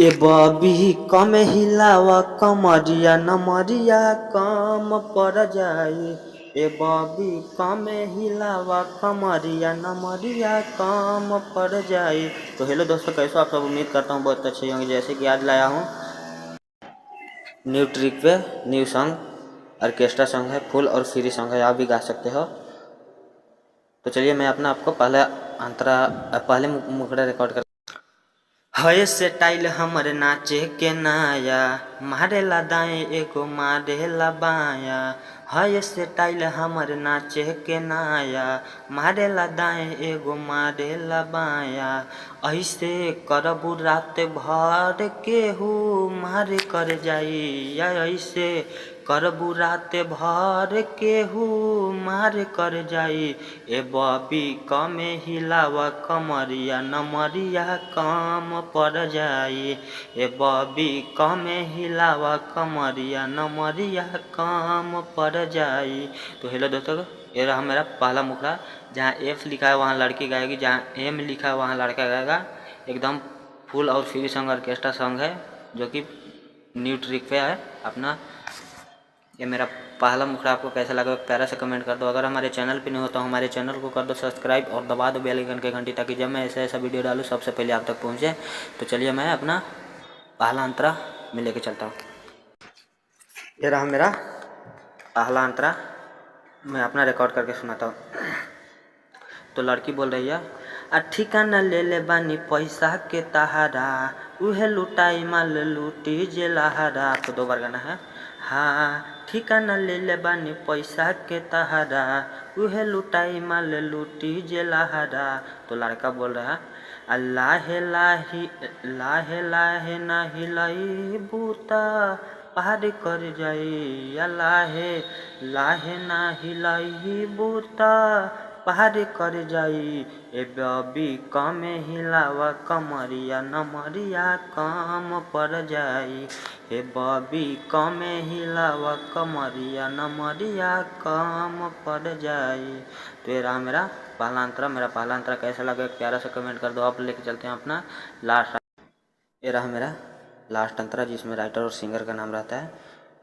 ए बॉबी कम हिलावा कमरिया नमरिया कम पड़ जाई। ए बॉबी कम हिलावा कमरिया नमरिया कम पड़ जाई। तो हेलो दोस्तों, कैसे आप सब? उम्मीद करता हूँ बहुत अच्छे होंगे। जैसे कि आज लाया हूँ न्यू ट्रिक पे न्यू सॉन्ग, ऑर्केस्ट्रा सॉन्ग है, फुल और फ्री सॉन्ग है, आप भी गा सकते हो। तो चलिए मैं अपना आपको पहले मुखड़ा रिकॉर्ड कर। हय से टाइल हमर नाचे के नाया, मारेला दाएं एगो मारेला बाया। हय से टाइल हमर नाचे के नाया, मारेला दाएं एगो मारेला बाया। ऐसे करबू रात भर केहू मारे कर जाई। ऐसे करबू रात भर केहू मारे कर जाई। ए बॉबी कमे हिलावा कमरिया नमरिया कम पड़ जाई। ए बॉबी कमे हिलावा कमरिया नमरिया कम पड़ जाई। तो हेलो दोस्तों, ये रहा मेरा पहला मुखड़ा। जहाँ एफ लिखा है वहाँ लड़की गाएगी, जहाँ एम लिखा है वहाँ लड़का गाएगा। एकदम फुल और फ्री सॉन्ग, ऑर्केस्ट्रा सॉन्ग है, जो कि न्यू ट्रिक पे है अपना। ये मेरा पहला मुखड़ा आपको कैसा लगा प्यारा से कमेंट कर दो। अगर हमारे चैनल पे नहीं हो तो हमारे चैनल को कर दो सब्सक्राइब और दबा दो बेल आइकन की घंटी, ताकि जब मैं ऐसा वीडियो डालूँ सबसे पहले आप तक पहुँचे। तो चलिए मैं अपना पहला अंतरा में लेके चलता हूँ। ये रहा मेरा पहला अंतरा, मैं अपना रिकॉर्ड करके सुनाता हूँ। तो लड़की बोल रही है, ठिकाना ले ले बानी पैसा के तहारा, उहे लुटाई माल लूटी जे लहारा। तो 2 बार गाना है। हाँ, ठिकाना ले ले बानी पैसा के तहारा, उहे लुटाई माल लूटी जे लहारा। तो लड़का बोल रहा है, लाहे लाही लाहे लाहे ना हिलाई बूता पार कर जाई। लाहे लाहे ना हिलाई बूता पार कर जाई। ए बॉबी कमे हिलावा कमरिया नमरिया कम पड़ जाई। ए बॉबी कमे हिलावा कमरिया नमरिया कम पड़ जाई। तो ये रहा मेरा पहला अंतरा। मेरा पहला अंतरा कैसा लगा प्यारा से कमेंट कर दो। आप लेके चलते हैं अपना लास्ट। ये रहा मेरा लास्ट अंतरा, जिसमें राइटर और सिंगर का नाम रहता है।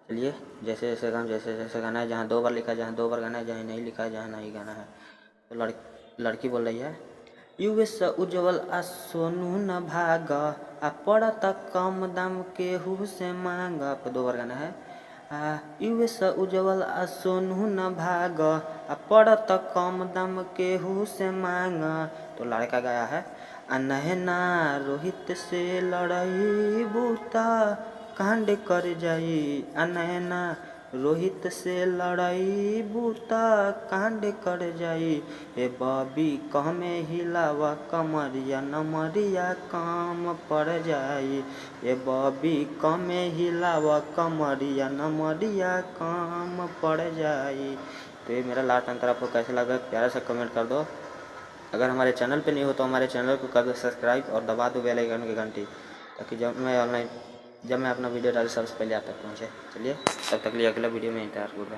चलिए जैसे जैसे गाना है, जहाँ 2 बार लिखा है जहाँ 2 बार गाना है, जहाँ नहीं लिखा है जहाँ नहीं गाना है। तो लड़की बोल रही है, यूएस उज्जवल आ सोनू न भाग, आ पड़त कम दाम केहू से मांग। आप 2 बार गाना है। यूएस उज्जवल आ सोनू न भाग, आ पड़त कम दाम केहू से मांग। तो लड़का गाया है, नहना रोहित से लड़ाई बूता कांड कर जाई। नहना रोहित से लड़ाई बूता कांड कर जाई। ए बॉबी कमे हिलावा कमरिया नमरिया काम पड़ जाई। ए बॉबी कमे हिलावा कमरिया नमरिया काम पड़ जाई। तो ये मेरा लास्ट अंतर आपको कैसा लगा प्यारा सा कमेंट कर दो। अगर हमारे चैनल पे नहीं हो तो हमारे चैनल को कर दो सब्सक्राइब और दबा दो बेल आइकन की घंटी, ताकि जब मैं अपना वीडियो डालूँ सबसे पहले आप तक पहुँचे। चलिए तब तक लिए अगला वीडियो में इंतजार कर रहे हैं।